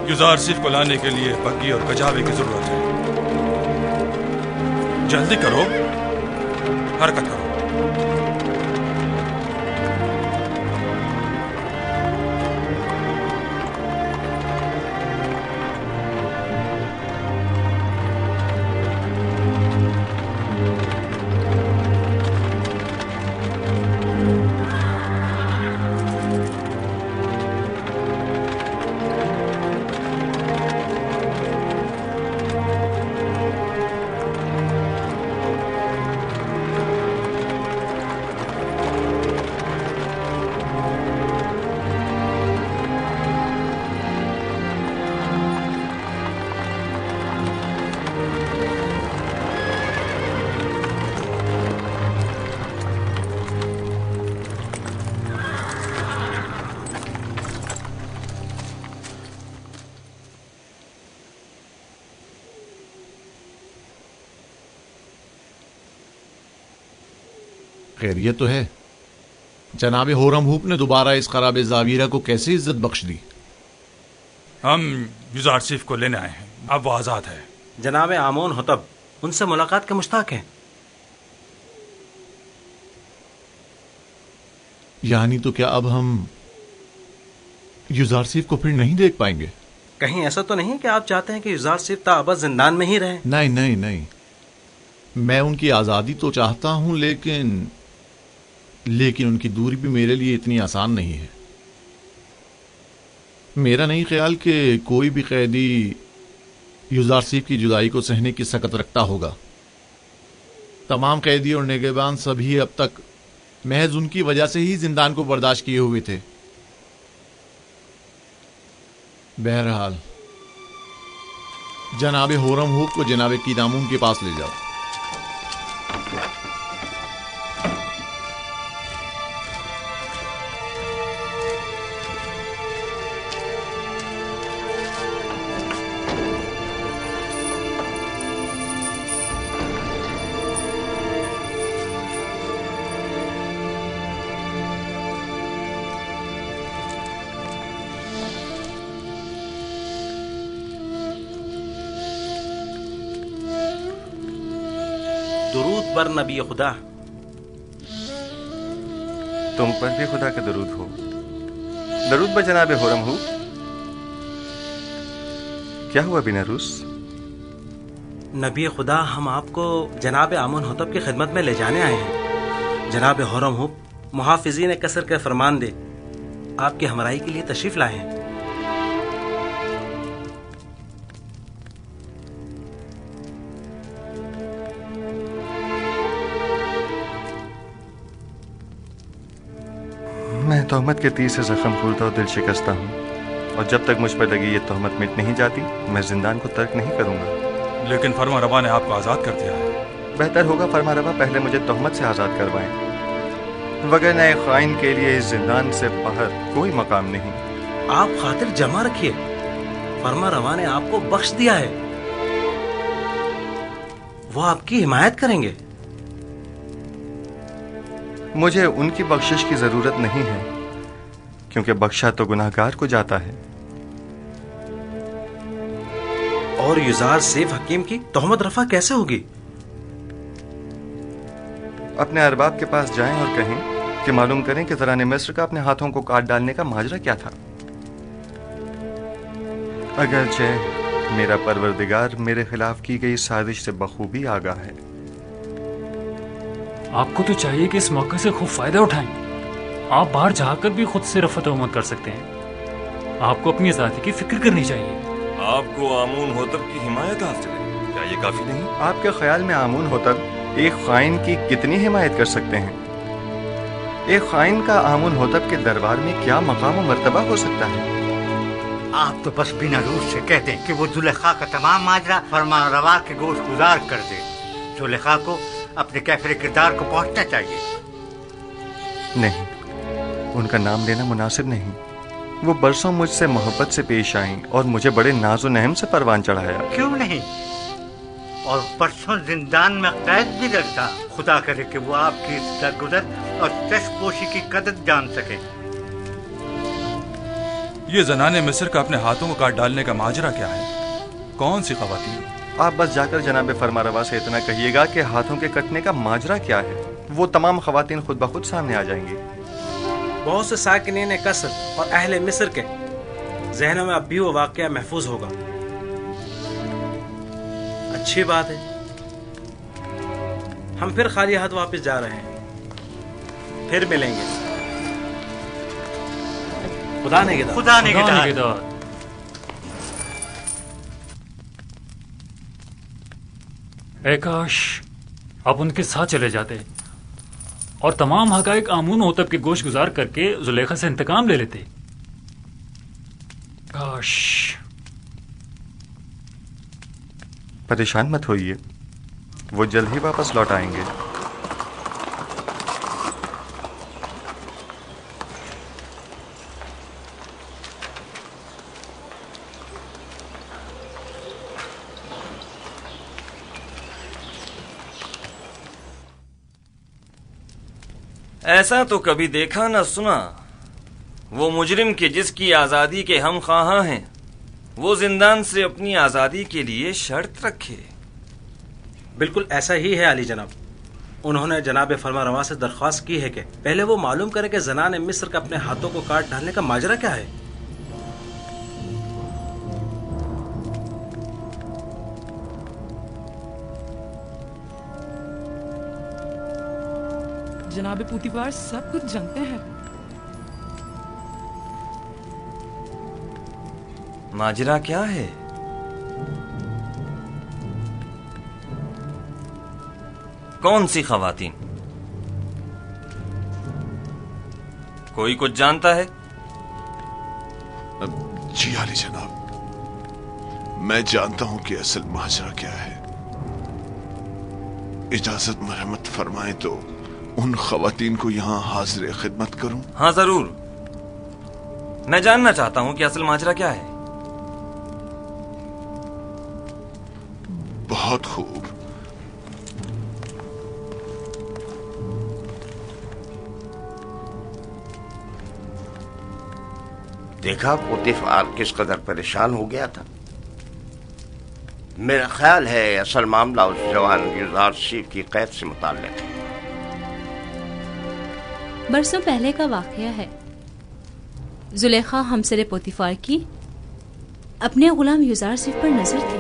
یوزارسیف کو لانے کے لیے بگی اور کجاوے کی ضرورت ہے. جلدی کرو، حرکت کرو. خیریت تو ہے؟ جناب ہورم ہوپ نے دوبارہ اس خراب زاویرہ کو کیسے عزت بخش دی؟ ہم یوزارسیف کو لینے آئے ہیں، اب وہ آزاد ہے. جناب آمون ہوتب ان سے ملاقات کے مشتاق ہیں. یعنی تو کیا اب ہم یوزارسیف کو پھر نہیں دیکھ پائیں گے؟ کہیں ایسا تو نہیں کہ آپ چاہتے ہیں کہ یوزارسیف تا ابد زندان میں ہی رہیں؟ نہیں نہیں نہیں، میں ان کی آزادی تو چاہتا ہوں، لیکن ان کی دوری بھی میرے لیے اتنی آسان نہیں ہے. میرا نہیں خیال کہ کوئی بھی قیدی یوزارسیف کی جدائی کو سہنے کی سکت رکھتا ہوگا. تمام قیدی اور نگہبان سبھی اب تک محض ان کی وجہ سے ہی زندان کو برداشت کیے ہوئے تھے. بہرحال جناب ہورم ہوپ کو جناب کیدامون کے پاس لے جاؤ. درود بر نبی خدا. تم پر بھی خدا کا درود ہو. درود بر جناب ہورم ہو. کیا ہوا بیناروس؟ نبی خدا، ہم آپ کو جناب آمون ہوتب کی خدمت میں لے جانے آئے ہیں. جناب ہورم ہوپ محافظین قصر کے فرمان دے آپ کی ہمراہی کے لیے تشریف لائے ہیں. میں تہمت کے تیر سے زخم خوردہ اور دل شکستہ ہوں، اور جب تک مجھ پر لگی یہ تہمت مٹ نہیں جاتی میں زندان کو ترک نہیں کروں گا. لیکن فرما روا نے آپ کو آزاد کر دیا ہے. بہتر ہوگا فرما روا پہلے مجھے تہمت سے آزاد کروائیں، وگرنہ ایک خائن کے لیے اس زندان سے باہر کوئی مقام نہیں. آپ خاطر جمع رکھیے، فرما روا نے آپ کو بخش دیا ہے، وہ آپ کی حمایت کریں گے. مجھے ان کی بخشش کی ضرورت نہیں ہے، کیونکہ بخشا تو گناہگار کو جاتا ہے. اور یوزارسیف حکیم کی تہمت رفع کیسے ہوگی؟ اپنے ارباب کے پاس جائیں اور کہیں کہ معلوم کریں کہ زران مصر کا اپنے ہاتھوں کو کاٹ ڈالنے کا ماجرا کیا تھا. اگرچہ میرا پروردگار میرے خلاف کی گئی سازش سے بخوبی آگاہ ہے. آپ کو تو چاہیے کہ اس موقع سے خوب فائدہ اٹھائیں. آپ باہر جا کر بھی خود سے رفع تہمت کر سکتے ہیں. آپ کو اپنی آزادی کی فکر کرنی چاہیے. آپ کو آمون ہوتب کی حمایت حاصل ہے، کیا یہ کافی نہیں؟ آپ کے خیال میں آمون ہوتب ایک خائن کی کتنی حمایت کر سکتے ہیں؟ ایک خائن کا آمون ہوتب کے دربار میں کیا مقام و مرتبہ ہو سکتا ہے؟ آپ تو بس بیناروس سے کہہ دیں کہ وہ زلیخا کا تمام ماجرا فرمان روا کے گوش گزار کر دے. زلیخا کو اپنے کیفر کردار کو پہنچنا چاہیے. نہیں، ان کا نام لینا مناسب نہیں. وہ برسوں مجھ سے محبت سے پیش آئیں اور مجھے بڑے ناز و نہم سے پروان چڑھایا. کیوں نہیں؟ اور پرسوں زندان میں قید بھی رکھا. خدا کرے کہ وہ آپ کی درگزر اور چشم پوشی کی قدر جان سکے. یہ زنان مصر کا اپنے ہاتھوں کو کاٹ ڈالنے کا ماجرا کیا ہے؟ کون سی خواتین؟ آپ بس جا کر جناب فرمانروا سے اتنا کہیے گا کہ ہاتھوں کے کٹنے کا ماجرا کیا ہے، وہ تمام خواتین خود بخود سامنے آ جائیں گی۔ بہت سے ساکنین قصر اور اہل مصر کے ذہنوں میں اب بھی وہ واقعہ محفوظ ہوگا۔ اچھی بات ہے، ہم پھر خالی ہاتھ واپس جا رہے ہیں، پھر ملیں گے۔ خدا نگہدار۔ خدا نگہدار۔ نگہدار۔ اے کاش آپ ان کے ساتھ چلے جاتے اور تمام حقائق آمون ہوتب کے گوش گزار کر کے زلیخا سے انتقام لے لیتے۔ کاش۔ پریشان مت ہوئیے، وہ جلد ہی واپس لوٹ آئیں گے۔ ایسا تو کبھی دیکھا نہ سنا، وہ مجرم کے جس کی آزادی کے ہم خواہاں ہیں وہ زندان سے اپنی آزادی کے لیے شرط رکھے۔ بالکل ایسا ہی ہے علی جناب۔ انہوں نے جناب فرمانروا سے درخواست کی ہے کہ پہلے وہ معلوم کرے کہ زنان مصر کا اپنے ہاتھوں کو کاٹ ڈالنے کا ماجرا کیا ہے۔ جناب پوتیفار سب کچھ جانتے ہیں۔ ماجرا کیا ہے؟ کون سی خواتین؟ کوئی کچھ جانتا ہے؟ جی علی جناب، میں جانتا ہوں کہ اصل ماجرا کیا ہے۔ اجازت مرحمت فرمائیں تو ان خواتین کو یہاں حاضر خدمت کروں؟ ہاں ضرور، میں جاننا چاہتا ہوں کہ اصل ماجرا کیا ہے۔ بہت خوب۔ دیکھا پوتیفار کس قدر پریشان ہو گیا تھا۔ میرا خیال ہے اصل معاملہ اس جوان یوزارشیف کی قید سے متعلق ہے۔ برسوں پہلے کا واقعہ ہے۔ زلیخا ہمسر پوتیفار کی اپنے غلام یوزارشیف پر نظر تھی۔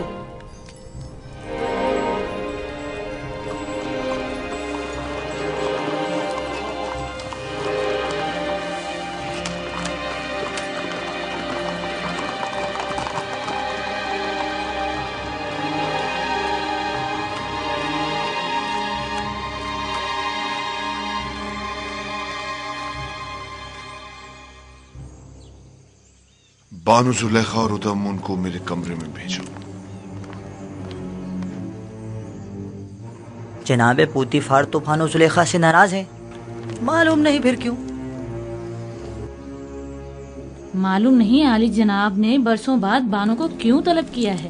بانو زلیخا اور ادامون کو میرے کمرے میں بھیجو۔ جناب پوتیفار تو بانو زلیخا سے ناراض ہے، معلوم نہیں پھر کیوں۔ معلوم نہیں علی جناب نے برسوں بعد بانو کو کیوں طلب کیا ہے۔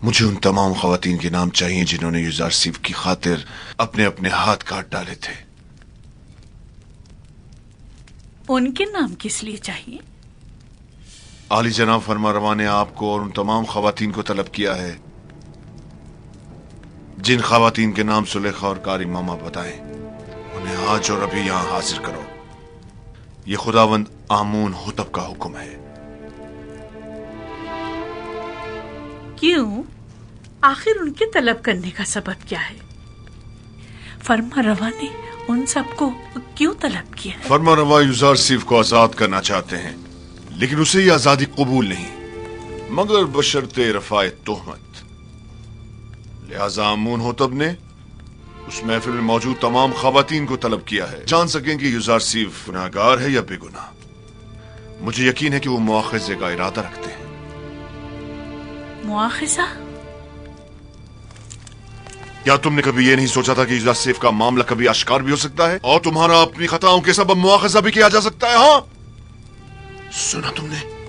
مجھے ان تمام خواتین کے نام چاہیے جنہوں نے یوزارشیف کی خاطر اپنے اپنے ہاتھ کاٹ ڈالے تھے۔ ان کے نام کس لیے چاہیے؟ عالی جناب فرمانروا نے آپ کو اور ان تمام خواتین کو طلب کیا ہے جن خواتین کے نام زلیخا اور کاری ماما بتائیں، انہیں آج اور ابھی یہاں حاضر کرو۔ یہ خداوند آمون ہوتب کا حکم ہے۔ کیوں؟ آخر ان کے طلب کرنے کا سبب کیا ہے؟ فرمانروا نے ان سب کو کیوں طلب کیا ہے؟ فرمانروا یوزارشیف کو آزاد کرنا چاہتے ہیں، لیکن اسے یہ آزادی قبول نہیں، مگر بشرط رفع تہمت۔ لہذا آمون ہوتب نے اس محفل میں موجود تمام خواتین کو طلب کیا ہے، جان سکیں کہ یوزارشیف گناہگار ہے یا بے گناہ۔ مجھے یقین ہے کہ وہ مواخذے کا ارادہ رکھتے ہیں۔ مواخذہ؟ کیا تم نے کبھی یہ نہیں سوچا تھا کہ یوزارشیف کا معاملہ کبھی اشکار بھی ہو سکتا ہے اور تمہارا اپنی خطاؤں کے سبب مواخذہ بھی کیا جا سکتا ہے؟ ہاں، سنا تم نے؟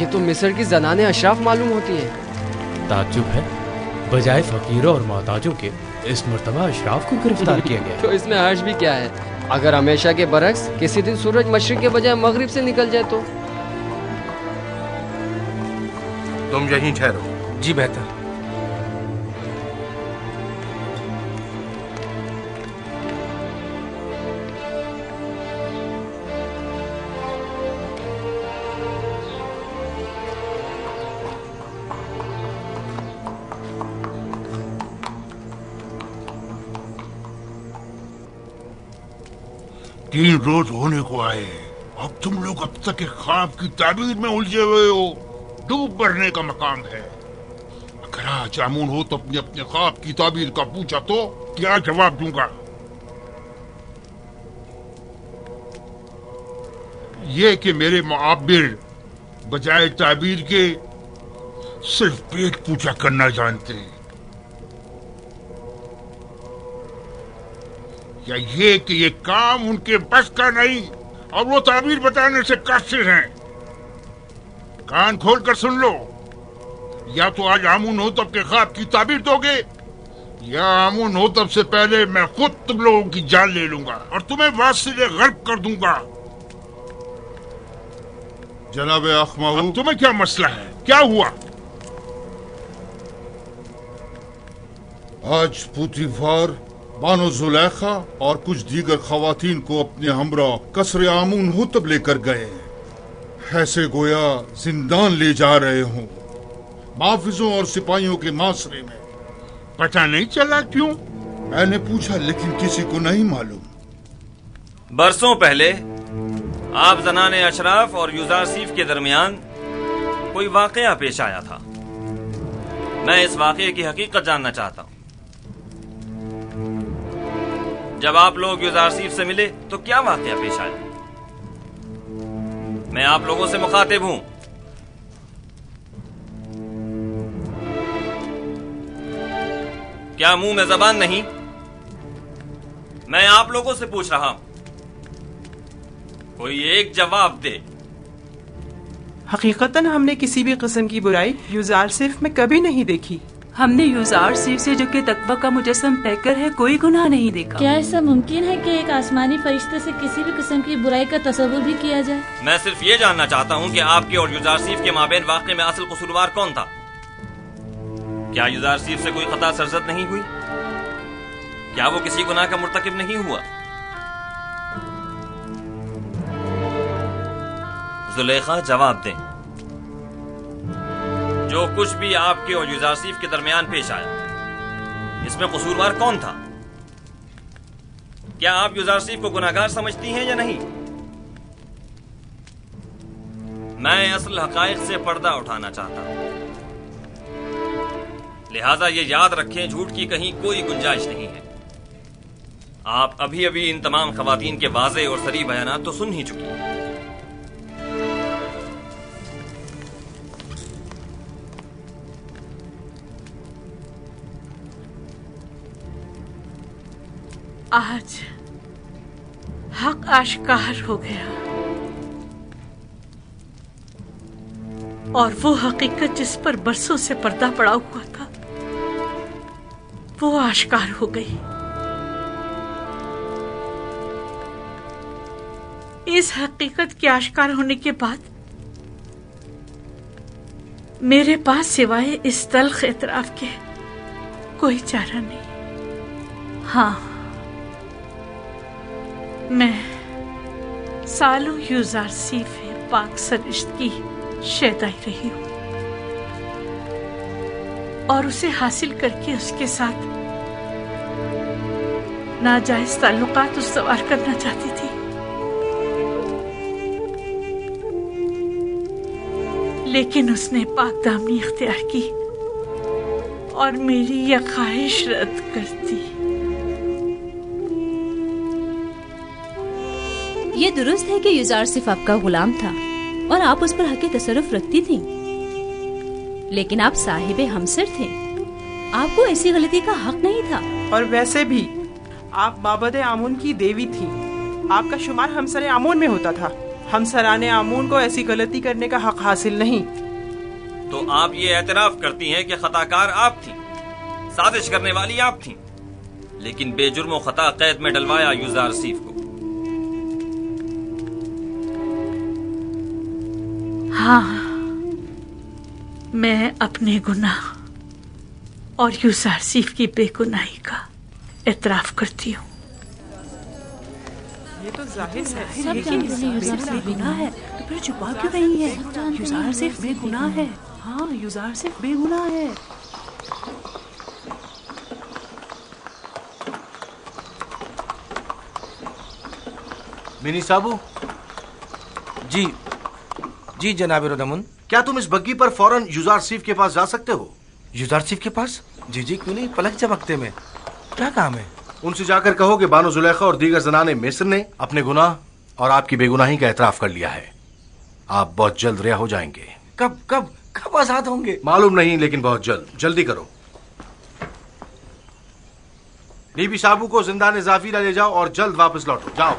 یہ تو مصر کی زنانیں اشراف معلوم ہوتی ہیں۔ تعجب ہے، بجائے فقیروں اور محتاجوں کے اس مرتبہ اشراف کو گرفتار کیا گیا۔ تو اس میں حرج بھی کیا ہے؟ اگر ہمیشہ کے برعکس کسی دن سورج مشرق کے بجائے مغرب سے نکل جائے تو؟ تم یہیں ٹھہرو۔ جی بہتر۔ تین روز ہونے کو آئے، اب تم لوگ اب تک ایک خواب کی تعبیر میں الجھے ہوئے ہو۔ ڈوب مرنے کا مقام ہے۔ اگر آج آمون ہو تو اپنے خواب کی تعبیر کا پوچھا تو کیا جواب دوں گا؟ یہ کہ میرے معابر بجائے تعبیر کے صرف پیٹ پوچھا کرنا جانتے، یا یہ کہ یہ کام ان کے بس کا نہیں اور وہ تعبیر بتانے سے قاصر ہیں؟ کان کھول کر سن لو، یا تو آج آمون ہوتب کے خواب کی تعبیر دو گے، یا آمون ہوتب سے پہلے میں خود تم لوگوں کی جان لے لوں گا اور تمہیں واصل غرب کر دوں گا۔ جناب اخماہو، تمہیں کیا مسئلہ ہے؟ کیا ہوا؟ آج پوتیفار بانو زلیخا اور کچھ دیگر خواتین کو اپنے ہمراہ قصر آمون ہوتب لے کر گئے، ایسے گویا زندان لے جا رہے ہوں، محافظوں اور سپاہیوں کے معاشرے میں۔ پتہ نہیں چلا کیوں؟ میں نے پوچھا لیکن کسی کو نہیں معلوم۔ برسوں پہلے آپ زنان اشراف اور یوزارسیف کے درمیان کوئی واقعہ پیش آیا تھا۔ میں اس واقعے کی حقیقت جاننا چاہتا ہوں۔ جب آپ لوگ یوزارسیف سے ملے تو کیا واقعہ پیش آیا؟ میں آپ لوگوں سے مخاطب ہوں۔ کیا منہ میں زبان نہیں؟ میں آپ لوگوں سے پوچھ رہا ہوں، کوئی ایک جواب دے۔ حقیقتاً ہم نے کسی بھی قسم کی برائی یوزارسیف میں کبھی نہیں دیکھی۔ ہم نے یوزارسیف سے جو کہ تقوی کا مجسم پیکر ہے کوئی گناہ نہیں دیکھا۔ کیا ایسا ممکن ہے کہ ایک آسمانی فرشتے سے کسی بھی قسم کی برائی کا تصور بھی کیا جائے؟ میں صرف یہ جاننا چاہتا ہوں کہ آپ کے اور یوزارسیف کے مابین واقعے میں اصل قصوروار کون تھا؟ کیا یوزارسیف سے کوئی خطا سرزد نہیں ہوئی؟ کیا وہ کسی گناہ کا مرتکب نہیں ہوا؟ زلیخا جواب دیں، جو کچھ بھی آپ کے اور یوزارسیف کے درمیان پیش آیا اس میں قصوروار کون تھا؟ کیا آپ یوزارسیف کو گناہگار سمجھتی ہیں یا نہیں؟ میں اصل حقائق سے پردہ اٹھانا چاہتا ہوں، لہذا یہ یاد رکھیں جھوٹ کی کہیں کوئی گنجائش نہیں ہے۔ آپ ابھی ابھی ان تمام خواتین کے واضح اور صریح بیانات تو سن ہی چکی ہیں۔ آج حق آشکار ہو گیا اور وہ حقیقت جس پر برسوں سے پردہ پڑا ہوا تھا وہ آشکار ہو گئی۔ اس حقیقت کے آشکار ہونے کے بعد میرے پاس سوائے اس تلخ اعتراف کے کوئی چارہ نہیں۔ ہاں، میں سالوں یوزارسیف پاک سرشت کی شیدائی رہی ہوں اور اسے حاصل کر کے اس کے ساتھ ناجائز تعلقات استوار کرنا چاہتی تھی، لیکن اس نے پاک دامنی اختیار کی اور میری یہ خواہش رد کر دی۔ یہ درست ہے کہ یوزارسیف آپ کا غلام تھا اور آپ اس پر حق تصرف رکھتی تھیں، لیکن آپ صاحب ہمسر تھے، آپ کو ایسی غلطی کا حق نہیں تھا۔ اور ویسے بھی آپ مابد آمون کی دیوی تھیں، آپ کا شمار ہمسر آمون میں ہوتا تھا۔ ہم سرانے آمون کو ایسی غلطی کرنے کا حق حاصل نہیں۔ تو آپ یہ اعتراف کرتی ہیں کہ خطا کار آپ تھیں، سازش کرنے والی آپ تھیں، لیکن بے جرم و خطا قید میں ڈلوایا یوزارسیف کو۔ ہاں، میں اپنے گناہ اور یوزارسیف کی بے گناہی کا اعتراف کرتی ہوں۔ یہ تو ظاہر ہے، سب جانتے ہیں یوزارسیف بے گناہ ہے، تو پھر چھپا کیوں رہی ہے؟ یوزارسیف بے گناہ ہے۔ ہاں، یوزارسیف بے گناہ ہے۔ منی صابو، جی جناب ردمن، کیا تم اس بگی پر فوراً یوزارسیف کے پاس جا سکتے ہو؟ یوزارسیف کے پاس؟ جی کیوں نہیں، پلک جھپکتے میں۔ کیا کام ہے؟ ان سے جا کر کہو کہ بانو زلیخا اور دیگر زنان مصر نے اپنے گناہ اور آپ کی بے گناہی کا اعتراف کر لیا ہے۔ آپ بہت جلد رہا ہو جائیں گے۔ کب آزاد ہوں گے؟ معلوم نہیں، لیکن بہت جلد۔ جلدی کرو۔ نیبی صابو کو زندان زافیرہ لے جاؤ اور جلد واپس لوٹو۔ جاؤ۔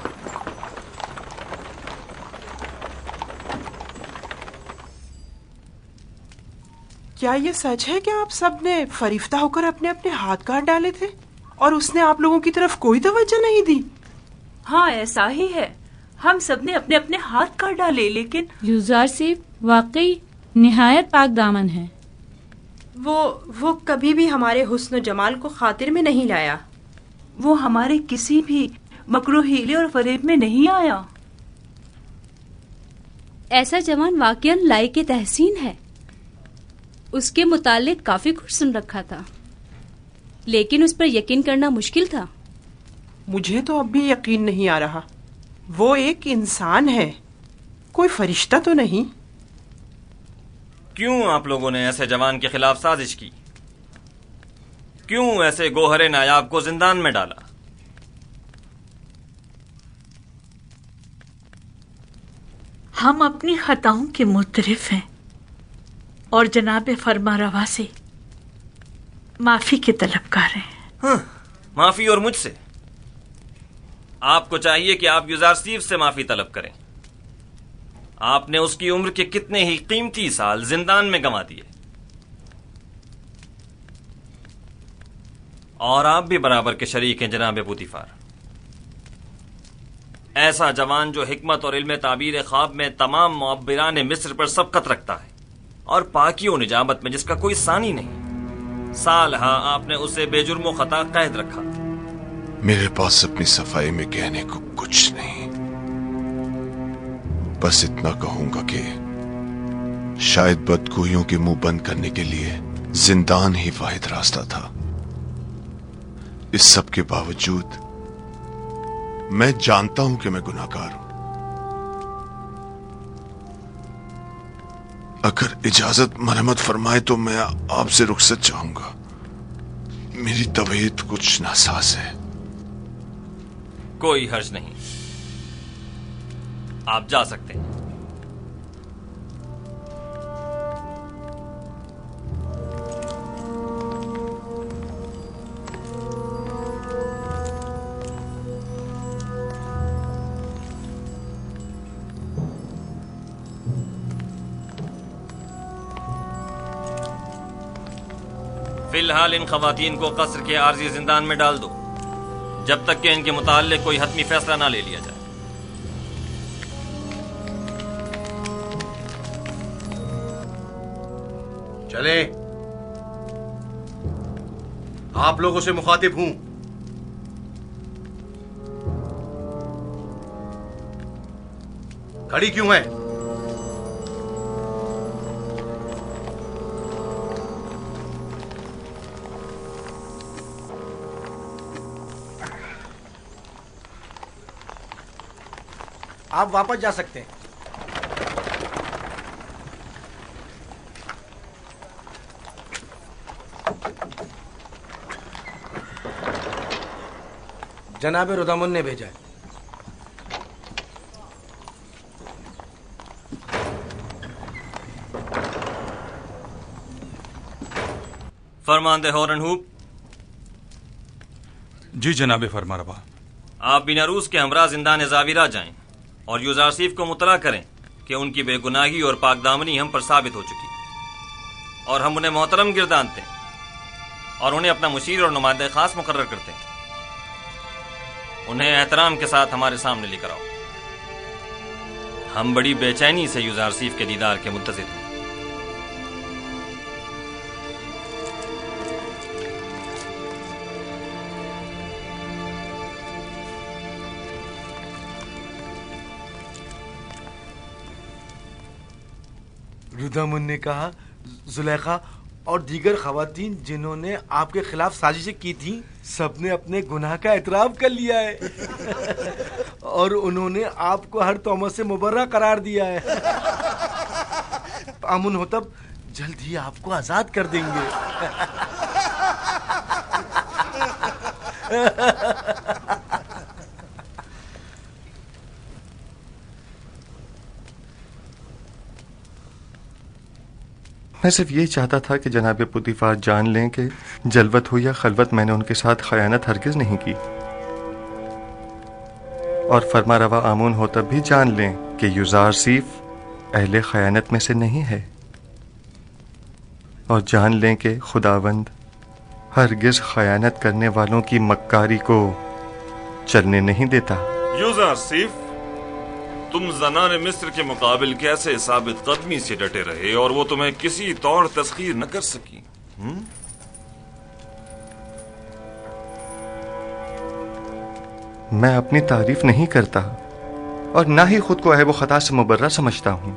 کیا یہ سچ ہے کہ آپ سب نے فریفتہ ہو کر اپنے اپنے ہاتھ کاٹ ڈالے تھے اور اس نے آپ لوگوں کی طرف کوئی توجہ نہیں دی؟ ہاں، ایسا ہی ہے، ہم سب نے اپنے اپنے ہاتھ کاٹ ڈالے، لیکن یوزارسیف واقعی نہایت پاک دامن ہے۔ وہ کبھی بھی ہمارے حسن و جمال کو خاطر میں نہیں لایا۔ وہ ہمارے کسی بھی مکر و حیلے اور فریب میں نہیں آیا۔ ایسا جوان واقعاً لائق تحسین ہے۔ اس کے متعلق کافی کچھ سن رکھا تھا، لیکن اس پر یقین کرنا مشکل تھا۔ مجھے تو اب بھی یقین نہیں آ رہا۔ وہ ایک انسان ہے، کوئی فرشتہ تو نہیں۔ کیوں آپ لوگوں نے ایسے جوان کے خلاف سازش کی؟ کیوں ایسے گوہر نایاب کو زندان میں ڈالا؟ ہم اپنی خطاؤں کے معترف ہیں اور جناب فرما روا سے معافی کے طلبگار ہیں۔ ہاں، معافی اور مجھ سے؟ آپ کو چاہیے کہ آپ یوزارسیف سے معافی طلب کریں۔ آپ نے اس کی عمر کے کتنے ہی قیمتی سال زندان میں گنوا دیے، اور آپ بھی برابر کے شریک ہیں جناب پوتیفار۔ ایسا جوان جو حکمت اور علم تعبیر خواب میں تمام معبران مصر پر سبقت رکھتا ہے اور پاکی و نجابت میں جس کا کوئی ثانی نہیں، سال ہاں آپ نے اسے بے جرم و خطا قید رکھا۔ میرے پاس اپنی صفائی میں کہنے کو کچھ نہیں، بس اتنا کہوں گا کہ شاید بدگوئیوں کے منہ بند کرنے کے لیے زندان ہی واحد راستہ تھا۔ اس سب کے باوجود میں جانتا ہوں کہ میں گناہگار ہوں۔ اگر اجازت مرحمت فرمائے تو میں آپ سے رخصت چاہوں گا۔ میری طبیعت کچھ ناساز ہے۔ کوئی حرج نہیں، آپ جا سکتے ہیں۔ فی الحال ان خواتین کو قصر کے عارضی زندان میں ڈال دو جب تک کہ ان کے متعلق کوئی حتمی فیصلہ نہ لے لیا جائے۔ چلے، آپ لوگوں سے مخاطب ہوں۔ کھڑی کیوں ہے؟ آپ واپس جا سکتے ہیں۔ جناب ردامن نے بھیجا ہے۔ فرماندہ ہورن ہوپ۔ جی جناب فرما روا۔ آپ بنا روس کے ہمراہ زندان زاویرہ جائیں اور یوزارسیف کو مطلع کریں کہ ان کی بے گناہی اور پاک دامنی ہم پر ثابت ہو چکی، اور ہم انہیں محترم گردانتے ہیں اور انہیں اپنا مشیر اور نمائندہ خاص مقرر کرتے ہیں۔ انہیں احترام کے ساتھ ہمارے سامنے لے کر آؤ، ہم بڑی بے چینی سے یوزارسیف کے دیدار کے منتظر ہیں۔ رودامن نے کہا زلیخا اور دیگر خواتین جنہوں نے آپ کے خلاف سازشیں کی تھیں سب نے اپنے گناہ کا اعتراف کر لیا ہے اور انہوں نے آپ کو ہر تہمت سے مبرہ قرار دیا ہے۔ آمون ہوتب جلد ہی آپ کو آزاد کر دیں گے۔ میں صرف یہی چاہتا تھا کہ جناب پوتیفار جان لیں کہ جلوت ہو یا خلوت میں نے ان کے ساتھ خیانت ہرگز نہیں کی، اور فرما روا آمون ہوتب بھی جان لیں کہ یوزارسیف اہل خیانت میں سے نہیں ہے، اور جان لیں کہ خداوند ہرگز خیانت کرنے والوں کی مکاری کو چلنے نہیں دیتا۔ یوزارسیف، تم زنان مصر کے مقابل کیسے ثابت قدمی سے ڈٹے رہے اور وہ تمہیں کسی طور تسخیر نہ کر سکی؟ میں اپنی تعریف نہیں کرتا اور نہ ہی خود کو عیب و خطا سے مبرہ سمجھتا ہوں۔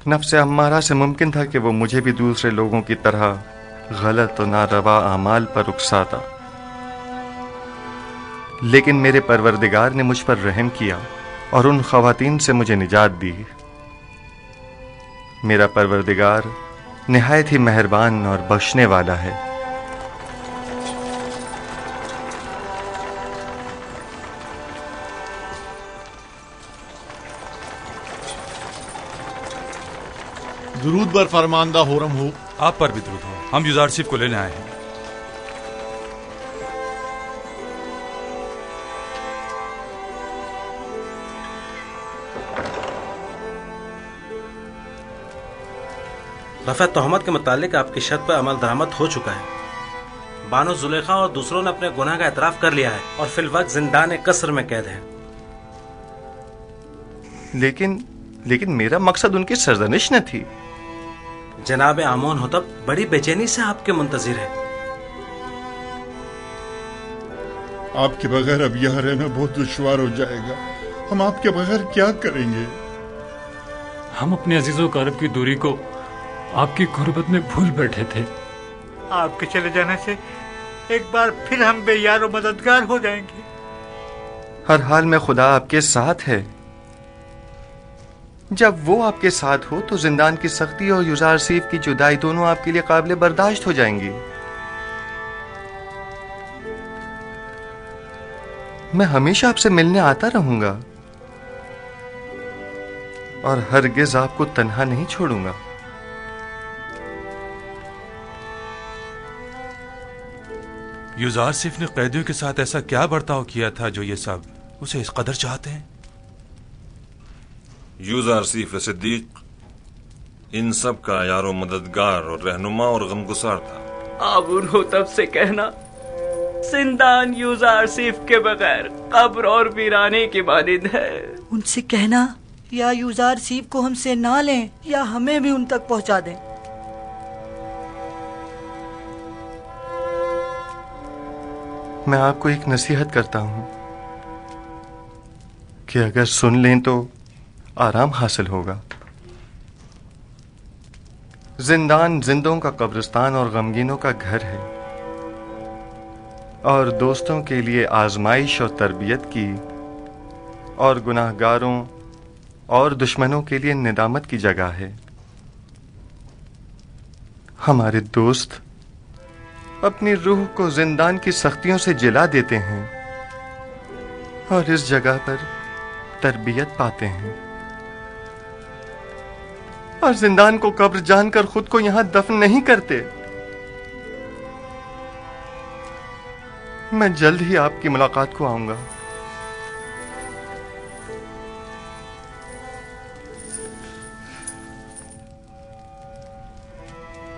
نفس امارہ سے ممکن تھا کہ وہ مجھے بھی دوسرے لوگوں کی طرح غلط و ناروا اعمال پر اکساتا، لیکن میرے پروردگار نے مجھ پر رحم کیا اور ان خواتین سے مجھے نجات دی۔ میرا پروردگار نہایت ہی مہربان اور بخشنے والا ہے۔ درود بر فرماندہ ہورم ہو۔ آپ پر بھی درود ہو۔ ہم یوزارسیف کو لینے آئے ہیں۔ رفع تہمت کے متعلق آپ کی شرط پر عمل درآمد ہو چکا ہے۔ بانو زلیخا اور دوسروں نے اپنے گناہ کا اعتراف کر لیا ہے اور فی الوقت زندان قصر میں قید ہے۔ لیکن میرا مقصد ان کی سرزنش نہ تھی۔ جناب آمون ہوتب بڑی بے چینی سے آپ کے منتظر ہے۔ آپ کے بغیر اب یہاں رہنا بہت دشوار ہو جائے گا۔ ہم آپ کے بغیر کیا کریں گے؟ ہم اپنے عزیز و اقارب کی دوری کو آپ کی غربت میں بھول بیٹھے تھے۔ آپ کے چلے جانے سے ایک بار پھر ہم بے یار و مددگار ہو جائیں گے۔ ہر حال میں خدا آپ کے ساتھ ہے۔ جب وہ آپ کے ساتھ ہو تو زندان کی سختی اور یوزارسیف کی جدائی دونوں آپ کے لیے قابل برداشت ہو جائیں گی۔ میں ہمیشہ آپ سے ملنے آتا رہوں گا اور ہرگز آپ کو تنہا نہیں چھوڑوں گا۔ یوزارسیف نے قیدیوں کے ساتھ ایسا کیا برتاؤ کیا تھا جو یہ سب اسے اس قدر چاہتے ہیں؟ یوزارسیف صدیق ان سب کا یار و مددگار اور رہنما اور غمگسار تھا۔ آمون ہوتب سے کہنا زندان یوزارسیف کے بغیر قبر اور ویرانے کی مانند ہے۔ ان سے کہنا یا یوزارسیف کو ہم سے نہ لیں یا ہمیں بھی ان تک پہنچا دیں۔ میں آپ کو ایک نصیحت کرتا ہوں کہ اگر سن لیں تو آرام حاصل ہوگا۔ زندان زندوں کا قبرستان اور غمگینوں کا گھر ہے، اور دوستوں کے لیے آزمائش اور تربیت کی، اور گناہ گاروں اور دشمنوں کے لیے ندامت کی جگہ ہے۔ ہمارے دوست اپنی روح کو زندان کی سختیوں سے جلا دیتے ہیں اور اس جگہ پر تربیت پاتے ہیں، اور زندان کو قبر جان کر خود کو یہاں دفن نہیں کرتے۔ میں جلد ہی آپ کی ملاقات کو آؤں گا۔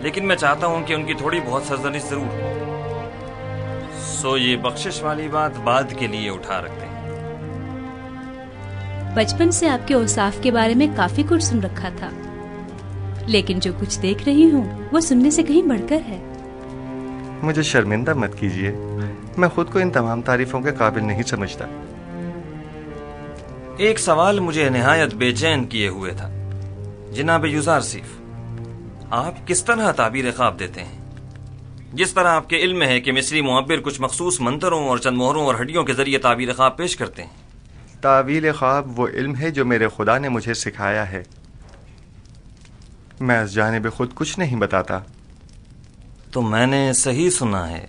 لیکن میں چاہتا ہوں کہ ان کی تھوڑی بہت سرزنش ضرور ہو۔ سو یہ بخشش والی بات بعد کے لیے اٹھا رکھتے ہیں۔ بچپن سے آپ کے اوصاف کے بارے میں کافی کچھ سن رکھا تھا، لیکن جو کچھ دیکھ رہی ہوں وہ سننے سے کہیں بڑھ کر ہے۔ مجھے شرمندہ مت کیجیے، میں خود کو ان تمام تعریفوں کے قابل نہیں سمجھتا۔ ایک سوال مجھے نہایت بے چین کیے ہوئے تھا۔ جناب یوزارسیف، آپ کس طرح تعبیر خواب دیتے ہیں؟ جس طرح آپ کے علم ہے کہ مصری معبر کچھ مخصوص منتروں اور چند مہروں اور ہڈیوں کے ذریعے تعبیر خواب پیش کرتے ہیں۔ تعویل خواب وہ علم ہے جو میرے خدا نے مجھے سکھایا ہے، میں اس جانب خود کچھ نہیں بتاتا۔ تو میں نے صحیح سنا ہے،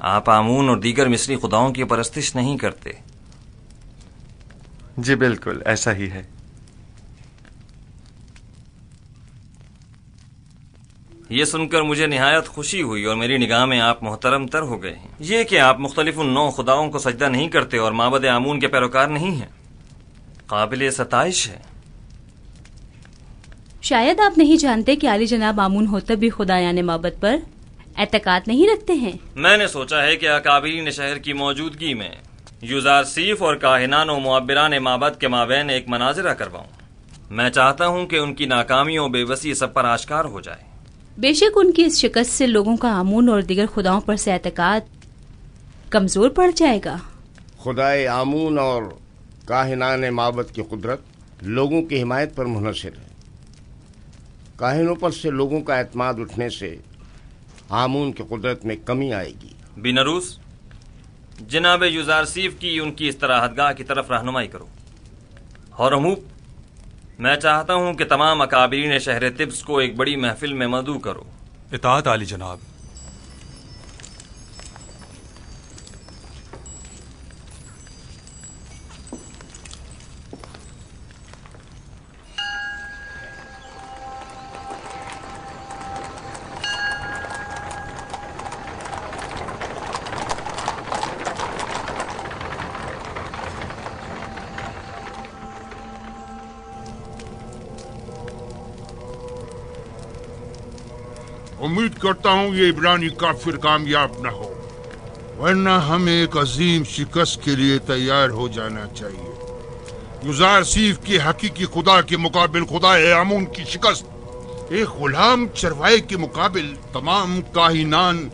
آپ آمون اور دیگر مصری خداؤں کی پرستش نہیں کرتے؟ جی بالکل ایسا ہی ہے۔ یہ سن کر مجھے نہایت خوشی ہوئی اور میری نگاہ میں آپ محترم تر ہو گئے ہیں۔ یہ کہ آپ مختلف نو خداؤں کو سجدہ نہیں کرتے اور معبد آمون کے پیروکار نہیں ہیں، قابل ستائش ہے۔ شاید آپ نہیں جانتے کہ عالی جناب آمون ہوتب بھی خدایان معبد پر اعتقاد نہیں رکھتے ہیں۔ میں نے سوچا ہے کہ اکابرین شہر کی موجودگی میں یوزارسیف اور کاہنان و معبران معبد کے مابین ایک مناظرہ کرواؤں۔ میں چاہتا ہوں کہ ان کی ناکامیوں بے بسی سب پر آشکار ہو جائے۔ بے شک ان کی اس شکست سے لوگوں کا آمون اور دیگر خداؤں پر سے اعتقاد کمزور پڑ جائے گا۔ خدائے آمون اور کاہنان معبد کی قدرت لوگوں کی حمایت پر منحصر ہے۔ کاہنوں پر سے لوگوں کا اعتماد اٹھنے سے آمون کی قدرت میں کمی آئے گی۔ بینروس، جناب یوزارسیف کی ان کی استراحتگاہ کی طرف رہنمائی کرو۔ ہورموپ، میں چاہتا ہوں کہ تمام اکابرین شہر طبس کو ایک بڑی محفل میں مدعو کرو۔ اطاعت عالی جناب۔ امید کرتا ہوں یہ عبرانی کافر کامیاب نہ ہو، ورنہ ہمیں ایک عظیم شکست کے لیے تیار ہو جانا چاہیے۔ یوزارسیف کے حقیقی خدا کے مقابل خدا آمون کی شکست ایک غلام چروائے کے مقابل تمام کاہنان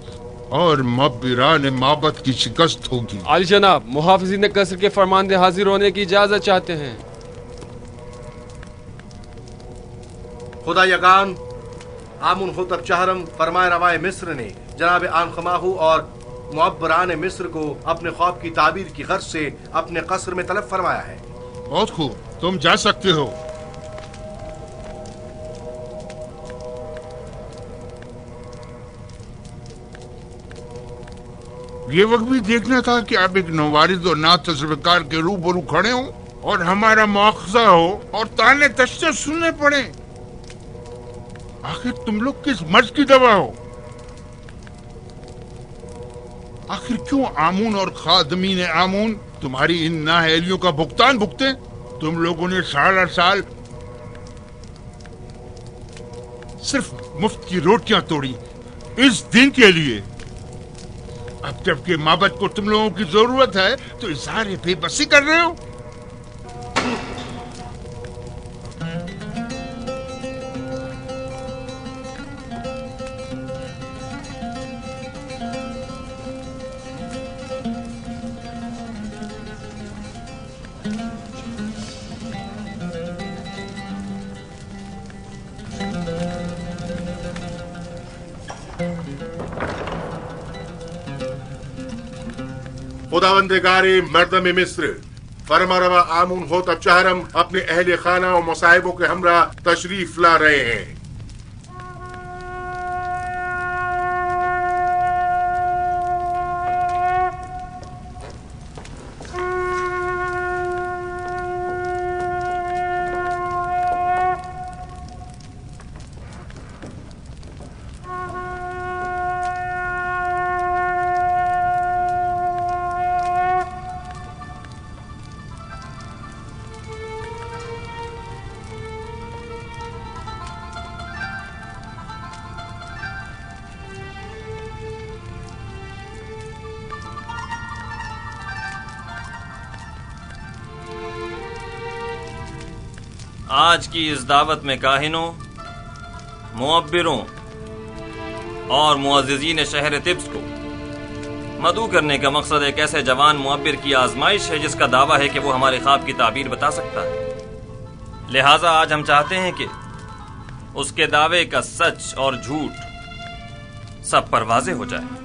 اور معبران معبد کی شکست ہوگی۔ عالی جناب، محافظین قصر کے فرماندے حاضر ہونے کی اجازت چاہتے ہیں۔ خدا یگان آمون ہوتب چہرم فرمائے روائے مصر نے جناب آنخماہو اور معبران مصر کو اپنے خواب کی تعبیر کی غرض سے اپنے قصر میں طلب فرمایا ہے۔ بہت خوب، تم جا سکتے ہو۔ یہ وقت بھی دیکھنا تھا کہ آپ ایک نوارد اور نا تجربہ کار کے روبرو کھڑے ہوں اور ہمارا مواخذہ ہو اور تانے تشنے سننے پڑے۔ آخر تم لوگ کس مرض کی دوا ہو؟ آخر کیوں آمون اور خادمین آمون تمہاری ان نااہلیوں کا بھگتان بھگتے؟ تم لوگوں نے سال ہر سال صرف مفت کی روٹیاں توڑی اس دن کے لیے۔ اب جب کہ معبد کو تم لوگوں کی ضرورت ہے تو اظہار بے بسی کر رہے ہو۔ خداوندگاری مردم مصر، فرما روا آمون ہوتب چہرم اپنے اہل خانہ و مصاحبوں کے ہمراہ تشریف لا رہے ہیں۔ آج کی اس دعوت میں کاہنوں، معبروں اور معززین شہر طبس کو مدعو کرنے کا مقصد ایک ایسے جوان معبر کی آزمائش ہے جس کا دعویٰ ہے کہ وہ ہمارے خواب کی تعبیر بتا سکتا ہے۔ لہٰذا آج ہم چاہتے ہیں کہ اس کے دعوے کا سچ اور جھوٹ سب پر واضح ہو جائے۔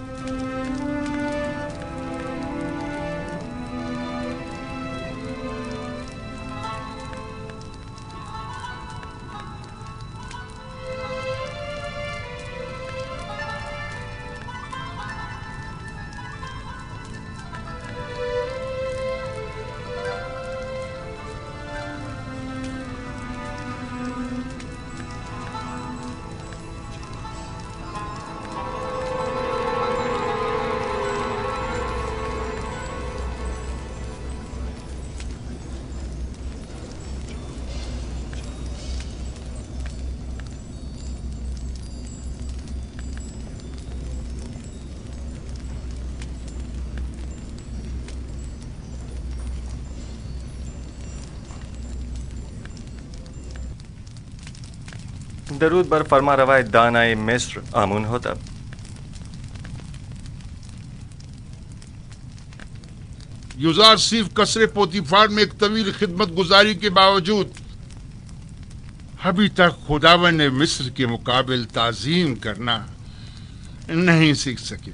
درود بر فرما روایت دانائے مصر آمون ہوتب۔ یوزارسیف قصر پوتیفار میں ایک طویل خدمت گزاری کے باوجود ابھی تک خداوند نے مصر کے مقابل تعظیم کرنا نہیں سیکھ سکے۔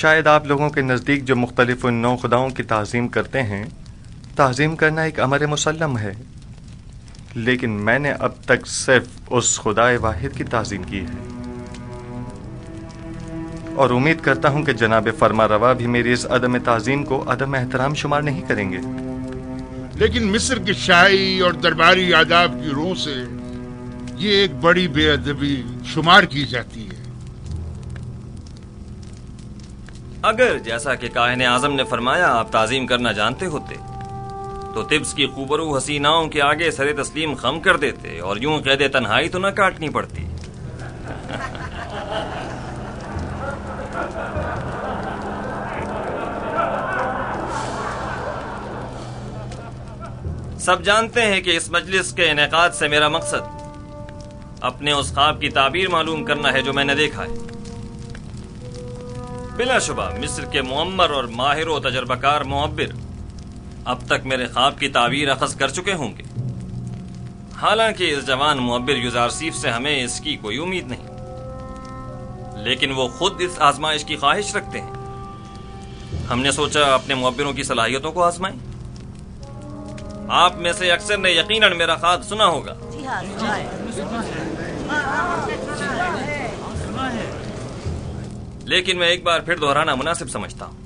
شاید آپ لوگوں کے نزدیک جو مختلف نو خداؤں کی تعظیم کرتے ہیں، تعظیم کرنا ایک امر مسلم ہے، لیکن میں نے اب تک صرف اس خدائے واحد کی تعظیم کی ہے، اور امید کرتا ہوں کہ جناب فرما روا بھی میری اس عدم تعظیم کو عدم احترام شمار نہیں کریں گے۔ لیکن مصر کی شاہی اور درباری آداب کی روح سے یہ ایک بڑی بے ادبی شمار کی جاتی ہے۔ اگر جیسا کہ کاہن اعظم نے فرمایا آپ تعظیم کرنا جانتے ہوتے تو طبس کی خوبرو حسیناؤں کے آگے سر تسلیم خم کر دیتے اور یوں قید تنہائی تو نہ کاٹنی پڑتی۔ سب جانتے ہیں کہ اس مجلس کے انعقاد سے میرا مقصد اپنے اس خواب کی تعبیر معلوم کرنا ہے جو میں نے دیکھا ہے۔ بلا شبہ مصر کے معمر اور ماہر و تجربہ کار معبر اب تک میرے خواب کی تعبیر اخذ کر چکے ہوں گے، حالانکہ اس جوان معبر یوزارسیف سے ہمیں اس کی کوئی امید نہیں، لیکن وہ خود اس آزمائش کی خواہش رکھتے ہیں۔ ہم نے سوچا اپنے معبروں کی صلاحیتوں کو آزمائیں۔ آپ میں سے اکثر نے یقیناً میرا خواب سنا ہوگا، لیکن میں ایک بار پھر دہرانا مناسب سمجھتا ہوں۔